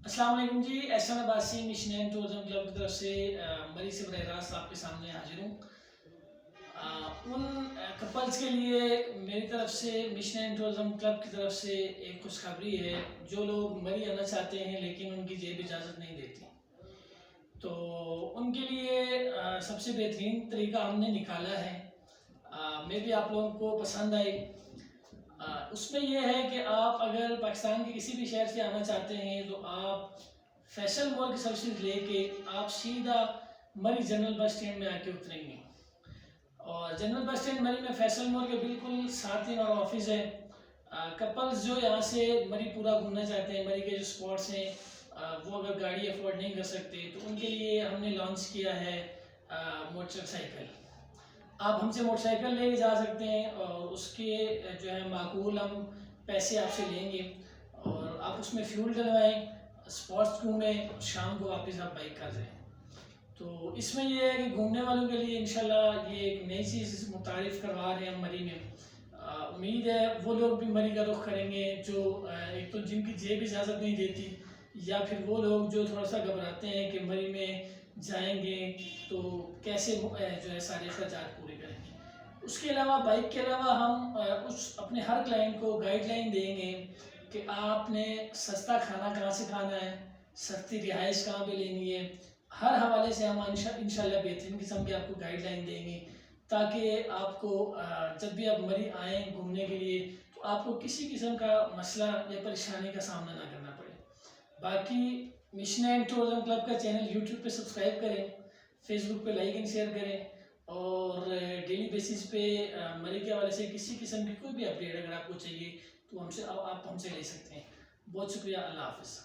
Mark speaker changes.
Speaker 1: السلام علیکم جی، Ehsan Abbasi mission and tourism club کی طرف سے مری سے براہ راست آپ کے سامنے حاضر ہوں۔ ان کپلز کے لیے میری طرف سے مشن اینڈ ٹورزم کلب کی طرف سے ایک خوشخبری ہے، جو لوگ مری آنا چاہتے ہیں لیکن ان کی جیب اجازت نہیں دیتی، تو ان کے لیے سب سے بہترین طریقہ ہم نے نکالا ہے۔ میں بھی آپ لوگوں کو پسند آئی۔ اس میں یہ ہے کہ آپ اگر پاکستان کے کسی بھی شہر سے آنا چاہتے ہیں تو آپ فیصل مول کی سروسز لے کے آپ سیدھا مری جنرل بس اسٹینڈ میں آ کے اتریں گے، اور جنرل بس اسٹینڈ مری میں فیصل مول کے بالکل ساتھ ہی ہمارا آفس ہے۔ کپلز جو یہاں سے مری پورا گھومنا چاہتے ہیں، مری کے جو سپاٹس ہیں، وہ اگر گاڑی افورڈ نہیں کر سکتے تو ان کے لیے ہم نے لانچ کیا ہے موٹر سائیکل۔ آپ ہم سے موٹر سائیکل لے کے جا سکتے ہیں، اور اس کے جو ہے معقول ہم پیسے آپ سے لیں گے، اور آپ اس میں فیول ڈلوائیں، سپاٹس گھومیں، اور شام کو واپس آپ بائک کر جائیں۔ تو اس میں یہ ہے کہ گھومنے والوں کے لیے انشاءاللہ یہ ایک نئی چیز متعارف کروا رہے ہیں ہم مری میں۔ امید ہے وہ لوگ بھی مری کا رخ کریں گے جو ایک تو جن کی جیب اجازت نہیں دیتی، یا پھر وہ لوگ جو تھوڑا سا گھبراتے ہیں کہ مری میں جائیں گے تو کیسے جو ہے سارے اخراجات پورے کریں گے۔ اس کے علاوہ بائک کے علاوہ ہم اپنے ہر کلائنٹ کو گائیڈ لائن دیں گے کہ آپ نے سستا کھانا کہاں سے کھانا ہے، سستی رہائش کہاں پہ لینی ہے۔ ہر حوالے سے ہم انشاءاللہ بہترین قسم کی آپ کو گائیڈ لائن دیں گے، تاکہ آپ کو جب بھی آپ مری آئیں گھومنے کے لیے تو آپ کو کسی قسم کا مسئلہ یا پریشانی کا سامنا نہ کرنا پڑے۔ باقی مشن اینڈ ٹورزم کلب کا چینل یوٹیوب پہ سبسکرائب کریں، فیس بک پہ لائک اینڈ شیئر کریں، اور ڈیلی بیسس پہ مری کے حوالے سے کسی قسم کی کوئی بھی اپڈیٹ اگر آپ کو چاہیے تو آپ ہم سے لے سکتے ہیں۔ بہت شکریہ، اللہ حافظ۔